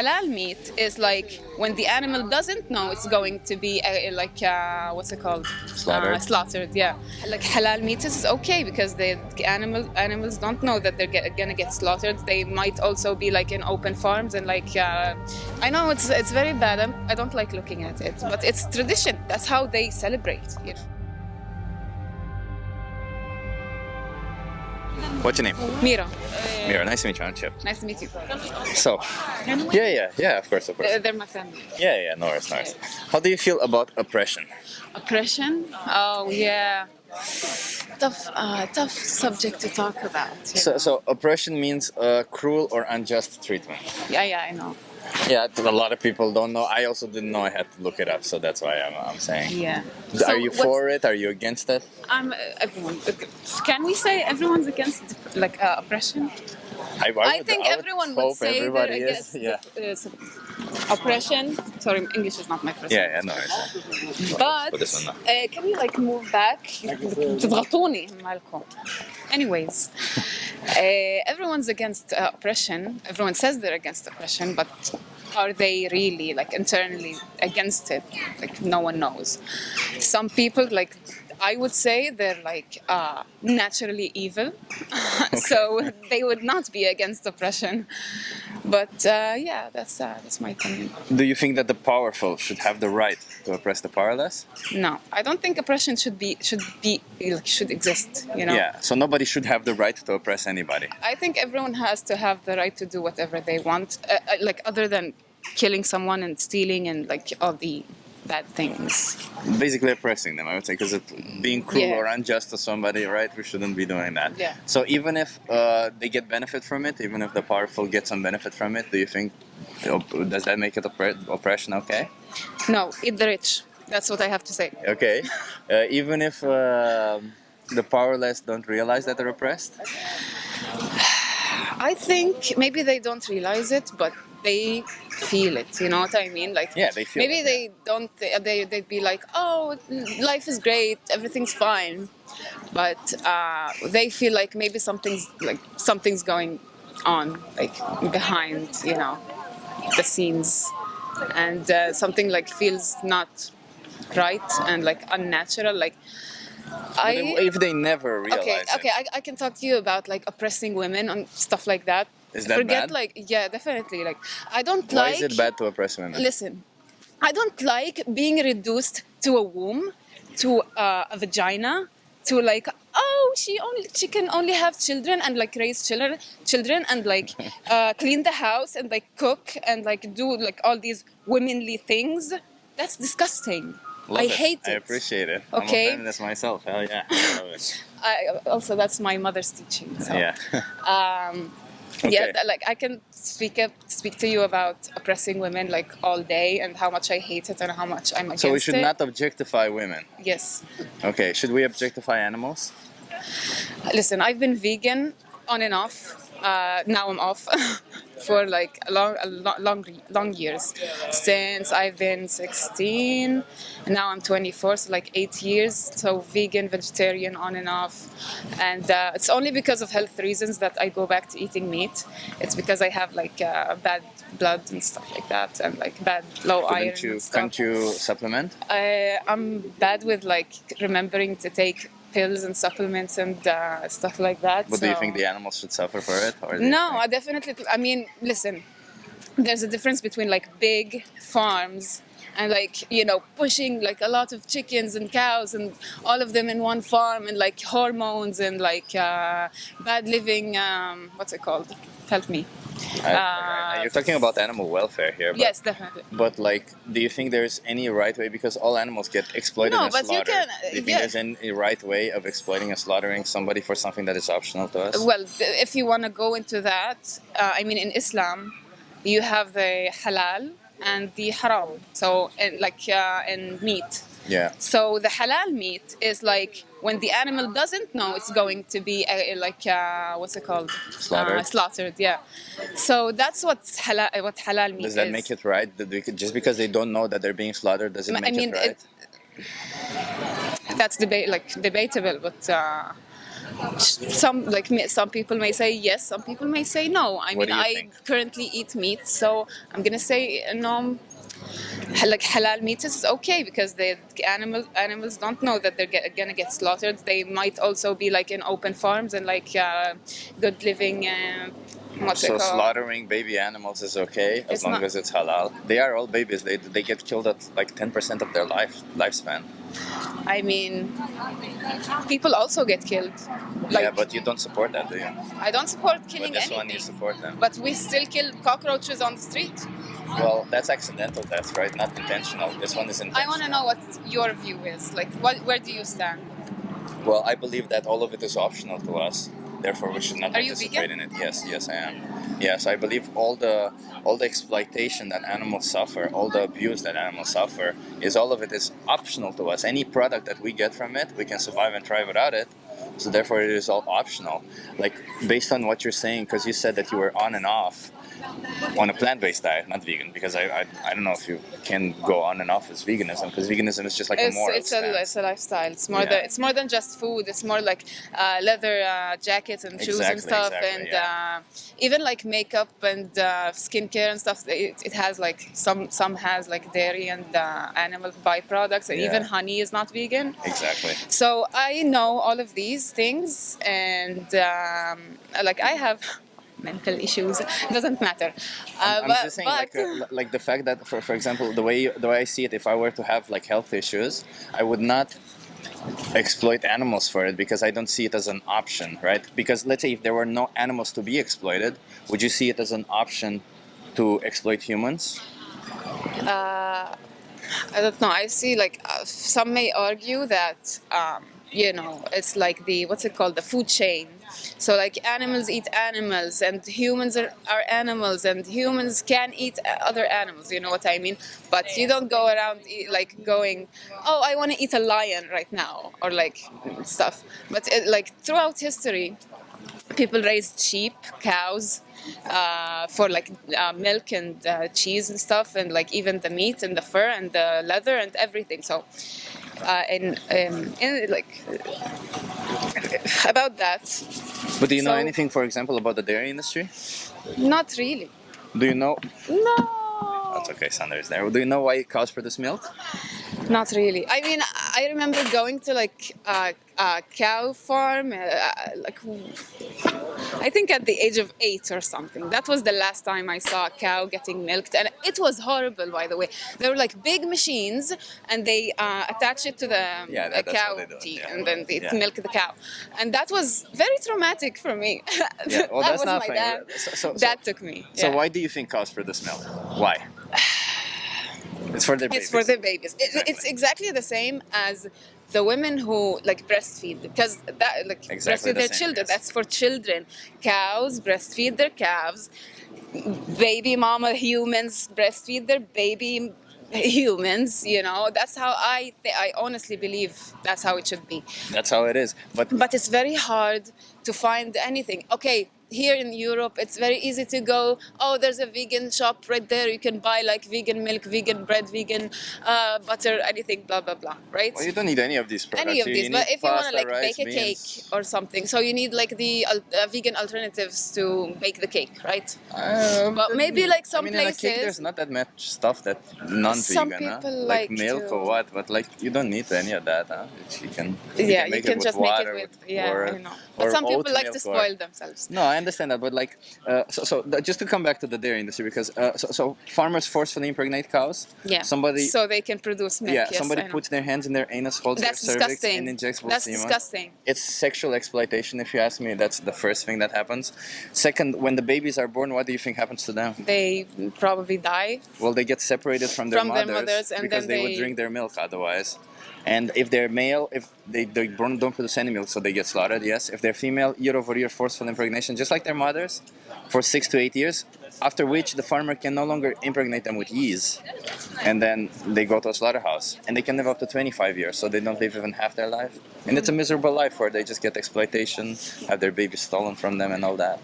halal meat is like when the animal doesn't know it's going to be what's it called? Slaughtered, yeah. Like halal meat is okay because the animals don't know that they're gonna get slaughtered. They might also be like in open farms and like I know it's very bad. I don't like looking at it, but it's tradition. That's how they celebrate. You know? What's your name? Mira. Mira, nice to meet you, aren't you? Nice to meet you. So, yeah, of course. They're my family. Yeah, no worries. How do you feel about oppression? Oppression? Oh yeah. Tough subject to talk about. So oppression means cruel or unjust treatment. Yeah, I know. Yeah, a lot of people don't know. I also didn't know. I had to look it up, so that's why I'm saying. Yeah. Are you for it? Are you against it? I'm everyone. Can we say everyone's against oppression? I think everyone would say they're against oppression. Sorry, English is not my first. Yeah, no. But can you like move back? تضغطوني مالكم. Anyways, everyone's against oppression. Everyone says they're against oppression, but are they really like internally against it? Like no one knows. Some people like I would say they're like naturally evil, so they would not be against oppression. But yeah, that's my opinion. Do you think that the powerful should have the right to oppress the powerless? No, I don't think oppression should exist. You know. Yeah, so nobody should have the right to oppress anybody. I think everyone has to have the right to do whatever they want, like other than killing someone and stealing and like all the bad things. Basically oppressing them, I would say, because being cruel or unjust to somebody, right? We shouldn't be doing that. Yeah. So even if they get benefit from it, even if the powerful get some benefit from it, do you think, does that make it oppression okay? No, eat the rich. That's what I have to say. Okay. Even if the powerless don't realize that they're oppressed? I think maybe they don't realize it, but they feel it. You know what I mean? Like they feel maybe they don't. They'd be like, "Oh, life is great, everything's fine," but they feel like maybe something's going on, like behind, you know, the scenes, and something like feels not right and like unnatural, like. If they never realize okay, I can talk to you about like oppressing women and stuff like that. Is that bad? Yeah, definitely. Like, I don't Why like. Why is it bad to oppress women? Listen, I don't like being reduced to a womb, to a vagina, to like, oh, she can only have children and like raise children and like clean the house and like cook and like do like all these womanly things. That's disgusting. I hate it. I appreciate it. Okay. I'm a feminist myself. Hell yeah. I love it. Also, that's my mother's teaching. So. Yeah. Okay. Yeah, like I can speak to you about oppressing women like all day and how much I hate it and how much I'm against it. So we should not objectify women. Yes. Okay. Should we objectify animals? Listen, I've been vegan on and off. Now I'm off for like long years. Since I've been 16, and now I'm 24, so like 8 years. So vegan, vegetarian, on and off. And it's only because of health reasons that I go back to eating meat. It's because I have like bad blood and stuff like that, and like bad low iron. Can't you supplement? I'm bad with like remembering to take pills and supplements and stuff like that. But do you think the animals should suffer for it? Or no, I definitely. I mean, listen, there's a difference between like big farms and like, you know, pushing like a lot of chickens and cows and all of them in one farm and like hormones and like bad living. What's it called? Help me. You're talking about animal welfare here. But, yes, definitely. But like, do you think there's any right way? Because all animals get exploited and slaughtered. You can. Do you think there's any right way of exploiting and slaughtering somebody for something that is optional to us? Well, if you want to go into that, I mean, in Islam, you have the halal and the haram. So, in meat. Yeah. So the halal meat is like when the animal doesn't know it's going to be what's it called? Slaughtered. Yeah. So that's what halal meat is. Does that make it right? Just because they don't know that they're being slaughtered, does it make it right? That's debatable, but some people may say yes, some people may say no. I What mean, do you I think? currently eat meat, so I'm gonna say no. Like halal meat is okay because the animals don't know that they're gonna get slaughtered. They might also be like in open farms and like good living. What's it So called? slaughtering baby animals is okay as It's long not. as it's halal. They are all babies. They get killed at like 10% of their lifespan. I mean, people also get killed. Yeah, Like but you don't support that, do you? I don't support But killing this one you anything, support them. but we still kill cockroaches on the street. Well, that's accidental death, right? Not intentional. This one is I intentional. want to know what your view is. Like, where do you stand? Well, I believe that all of it is optional to us. Therefore, we should not Are you participate vegan? in it. Yes, I am. Yes, I believe all the exploitation that animals suffer, all the abuse that animals suffer, all of it is optional to us. Any product that we get from it, we can survive and thrive without it. So therefore, it is all optional. Like based on what you're saying, because you said that you were on and off on a plant-based diet, not vegan, because I don't know if you can go on and off as veganism, because veganism is just like a moral It's stance. a lifestyle. Yeah. It's more than just food. It's more like leather jackets and shoes and stuff, and Yeah. even like makeup and skincare and stuff. It has like some has like dairy and animal byproducts, and even Yeah. honey is not vegan. Exactly. So I know all of these things, and like I have mental issues. It doesn't matter. I'm just saying, like the fact that, for example, the way I see it, if I were to have like health issues, I would not exploit animals for it because I don't see it as an option, right? Because let's say if there were no animals to be exploited, would you see it as an option to exploit humans? uh, I don't know. I see like some may argue that it's like the what's it called, the food chain. So like animals eat animals, and humans are animals, and humans can eat other animals. You know what I mean? But you don't go around like going, oh, I want to eat a lion right now, or like stuff. But like throughout history, people raised sheep, cows, for like milk and cheese and stuff, and like even the meat and the fur and the leather and everything. So, in like about that, But do you know so anything, for example, about the dairy industry? not really. Do you know? No. That's okay, Sandra is there. Do you know why cows produce milk? Not really. I mean, I remember going to like a cow farm, like I think at the age of 8 or something. That was the last time I saw a cow getting milked, and it was horrible. By the way, they were like big machines, and they attach it to the That's cow how they do it, teat, yeah. and then they Yeah. milk the cow, and that was very traumatic for me. Yeah, well, that that's was not my fair. dad. So That took me. So Yeah. why do you think cows produce milk? Why? It's for their babies. It's for the babies. Exactly. It's exactly the same as the women who like breastfeed, because that like Exactly breastfeed the their same, children. yes. That's for children. Cows breastfeed their calves. Baby mama humans breastfeed their baby humans. You know, that's how I honestly believe that's how it should be. That's how it is. But it's very hard to find anything. Okay, here in Europe, it's very easy to go, oh, there's a vegan shop right there. You can buy like vegan milk, vegan bread, vegan butter, anything, blah, blah, blah, right? Well, you don't need any of these products. Any of You these, need but if you want to pasta, like rice, bake a cake beans. or something, so you need like the vegan alternatives to bake the cake, right? But maybe like some I mean, in a places, cake, there's not that much stuff that non-vegan, some huh? people Like like milk to- or what, but like you don't need any of that, huh? You can yeah, you make can it with just make it water, with, or, I know. But or some people oat like milk to or- spoil themselves. No, I understand that, but like, just to come back to the dairy industry, because so farmers forcefully impregnate cows. Yeah. Somebody. So they can produce milk. Yeah, yes, somebody I know. puts their hands in their anus, holds That's their cervix, disgusting. and injects That's semen. disgusting. It's sexual exploitation, if you ask me. That's the first thing that happens. Second, when the babies are born, what do you think happens to them? They probably die. Well, they get separated from their mothers, and because then they would drink their milk otherwise. And if they're male, if they don't produce any milk, so they get slaughtered, yes. If they're female, year over year forceful impregnation, just like their mothers, for 6 to 8 years, after which the farmer can no longer impregnate them with ease, and then they go to a slaughterhouse, and they can live up to 25 years, so they don't live even half their life. And it's a miserable life where they just get exploitation, have their babies stolen from them, and all that.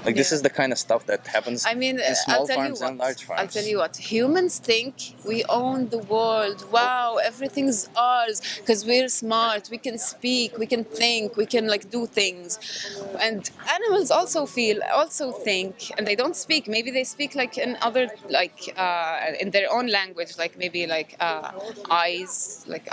Like, this is the kind of stuff that happens I mean, in small I'll tell you farms and what. large farms. I'll tell you what. Humans think we own the world. Wow, everything's ours because we're smart. We can speak. We can think. We can like do things. And animals also think, and they don't speak. Maybe they speak like in other in their own language, like maybe like eyes, like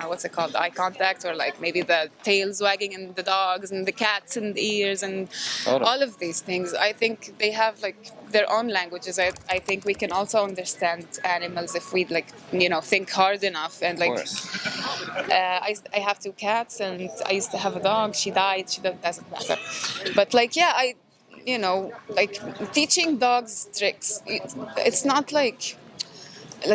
what's it called? Eye contact, or like maybe the tails wagging, and the dogs and the cats and the ears and all of these things. I think they have like their own languages. I think we can also understand animals if we like think hard enough. And like I have two cats, and I used to have a dog. She died. She doesn't matter. But like like teaching dogs tricks. It's not like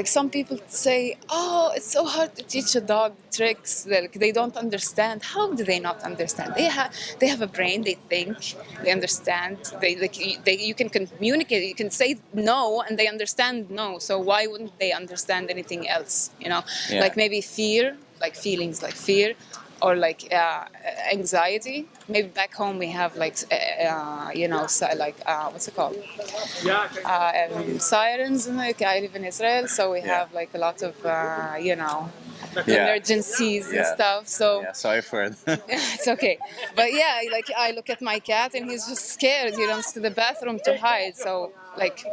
some people say, oh, it's so hard to teach a dog tricks. Like, they don't understand. How do they not understand? They have a brain. They think. They understand. You can communicate. You can say no, and they understand no. So why wouldn't they understand anything else? Like maybe fear, like feelings like fear, or like anxiety. Maybe back home we have like what's it called? Sirens. Like, I live in Israel, so we have like a lot of emergencies and stuff. So sorry for it. it's okay. But yeah, like I look at my cat and he's just scared. He runs to the bathroom to hide. So like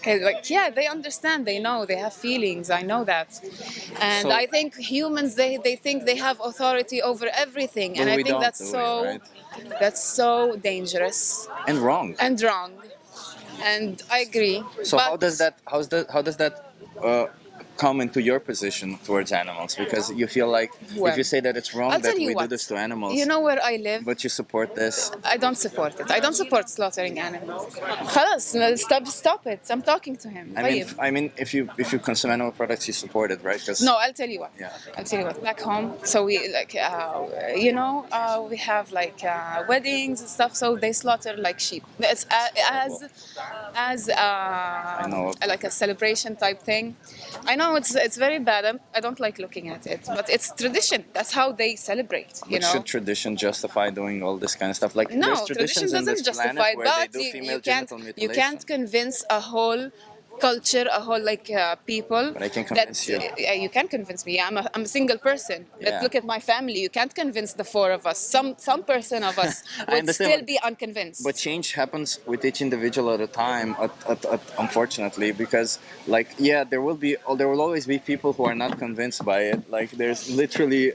they understand. They know. They have feelings. I know that. And I think humans they think they have authority over everything, and I think that's so dangerous and wrong. And I agree. So how does that come into your position towards animals? Because you feel like if you say that it's wrong that we do this to animals, you know where I live, but you support this. I don't support it. I don't support slaughtering animals. خلاص, stop it. I'm talking to him. I mean, if you consume animal products, you support it, right? No, I'll tell you what. I'll tell you what. Back home, so we like we have like weddings and stuff. So they slaughter like sheep. It's as like a celebration type thing. I know it's very bad. I don't like looking at it, but it's tradition. That's how they celebrate. But should tradition justify doing all this kind of stuff? Like, no, there's traditions tradition doesn't justify it. But you can't convince a whole culture, a whole people. But I can convince you. You can convince me. I'm a single person. But look at my family. You can't convince the four of us. Some person of us would still be unconvinced. But change happens with each individual at a time. Unfortunately, because there will always be people who are not convinced by it. Like, there's literally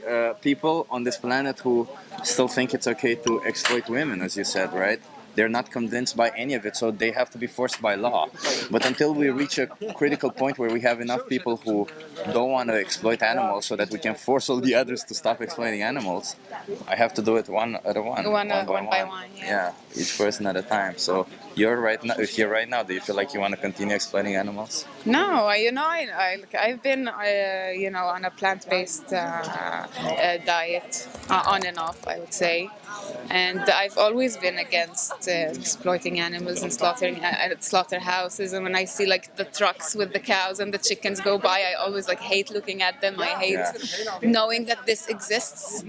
people on this planet who still think it's okay to exploit women, as you said, right? They're not convinced by any of it, so they have to be forced by law. But until we reach a critical point where we have enough people who don't want to exploit animals so that we can force all the others to stop exploiting animals, I have to do it one by one. Yeah, each person at a time. So you're here right now. Do you feel like you want to continue exploiting animals? No, I've been on a plant-based diet on and off, I would say. And I've always been against exploiting animals and slaughtering at slaughterhouses. And when I see like the trucks with the cows and the chickens go by, I always hate looking at them. I hate knowing that this exists.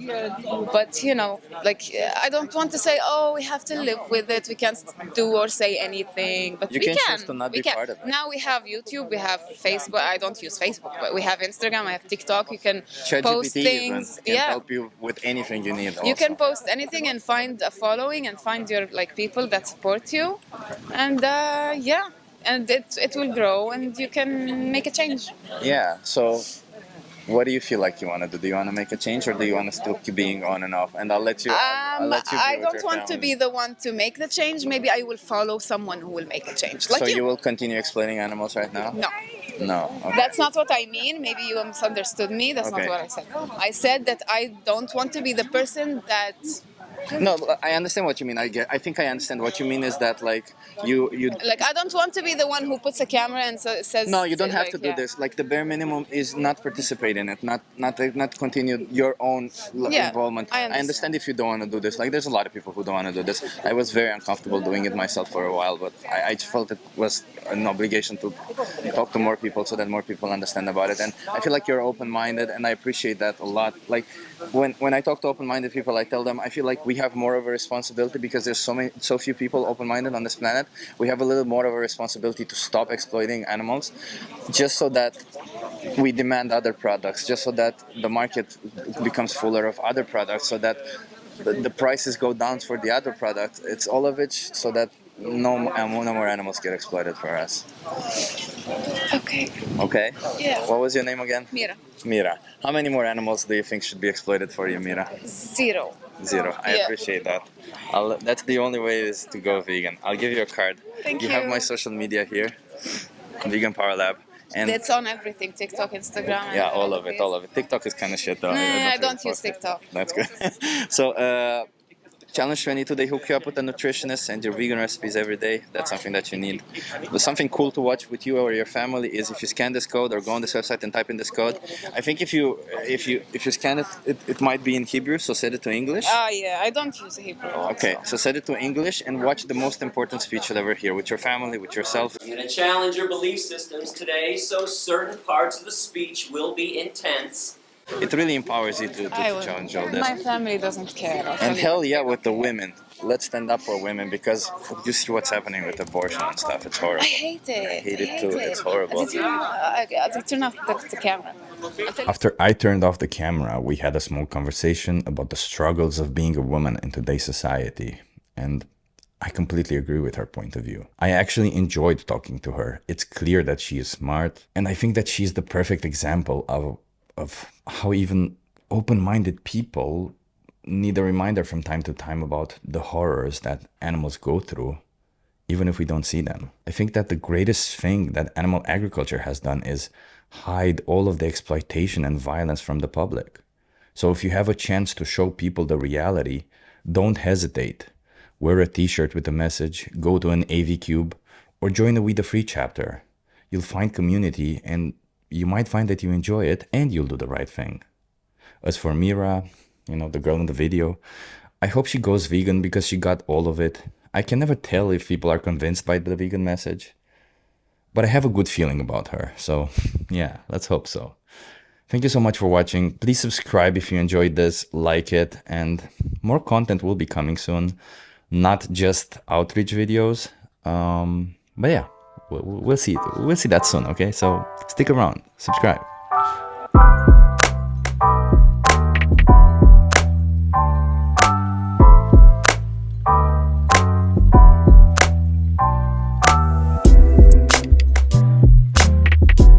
But I don't want to say, oh, we have to live with it. We can't do or say anything. But we can. Choose to not be part of it. Now we have YouTube, we have Facebook. I don't use Facebook, but we have Instagram. I have TikTok. You can post things. Can help you with anything you need. You can post anything and find a following and find your people that support you, and and it will grow and you can make a change. Yeah. So what do you feel like you want to do? Do you want to make a change, or do you want to still keep being on and off? And I'll let you. I don't want to be the one to make the change. Maybe I will follow someone who will make a change. So you will continue exploiting animals right now? No. Okay. That's not what I mean. Maybe you misunderstood me. That's not what I said. I said that I don't want to be the person that No, I understand what you mean. I think I understand what you mean is that like you. Like, I don't want to be the one who puts a camera and says. No, you don't have like, to do this. Like the bare minimum is not participate in it, not continue your own Yeah, involvement. I I understand if you don't want to do this. Like there's a lot of people who don't want to do this. I was very uncomfortable doing it myself for a while, but I felt it was an obligation to talk to more people so that more people understand about it. And I feel like you're open-minded, and I appreciate that a lot. Like when I talk to open-minded people, I tell them I feel like we have more of a responsibility because there's so few people open-minded on this planet. We have a little more of a responsibility to stop exploiting animals, just so that we demand other products, just so that the market becomes fuller of other products, so that the prices go down for the other product. It's all of it so that no more animals get exploited for us. Okay. Okay? Yeah. What was your name again? Mira. Mira. How many more animals do you think should be exploited for you, Mira? 0. Zero. I Yeah. appreciate that. That's the only way is to go vegan. I'll give you a card. Thank You you. have my social media here. Vegan Power Lab. And It's on everything: TikTok, Instagram. yeah, all of it, all of it. TikTok is kind of shit though. I don't really use post it. TikTok. That's good. So, Challenge 22, they hook you up with a nutritionist and your vegan recipes every day. That's something that you need. But something cool to watch with you or your family is if you scan this code or go on this website and type in this code. I think if you scan it, it might be in Hebrew, so set it to English. Yeah, I don't use Hebrew. Okay, so set it to English and watch the most important speech you'll ever hear with your family, with yourself. I'm going to challenge your belief systems today, so certain parts of the speech will be intense. It really empowers you to challenge all this. My family doesn't care. And hell yeah, with the women. Let's stand up for women because you see what's happening with abortion and stuff. It's horrible. I hate it. I hate it too. It's horrible. Turn off the camera. After I turned off the camera, we had a small conversation about the struggles of being a woman in today's society. And I completely agree with her point of view. I actually enjoyed talking to her. It's clear that she is smart. And I think that she's the perfect example of how even open-minded people need a reminder from time to time about the horrors that animals go through, even if we don't see them. I think that the greatest thing that animal agriculture has done is hide all of the exploitation and violence from the public. So if you have a chance to show people the reality, don't hesitate. Wear a t-shirt with a message, go to an AV Cube, or join a We the Free chapter. You'll find community, and you might find that you enjoy it, and you'll do the right thing. As for Mira, the girl in the video, I hope she goes vegan because she got all of it. I can never tell if people are convinced by the vegan message, but I have a good feeling about her. So yeah, let's hope so. Thank you so much for watching. Please subscribe if you enjoyed this, like it, and more content will be coming soon. Not just outreach videos, but yeah, we'll see that soon, okay? So stick around, subscribe.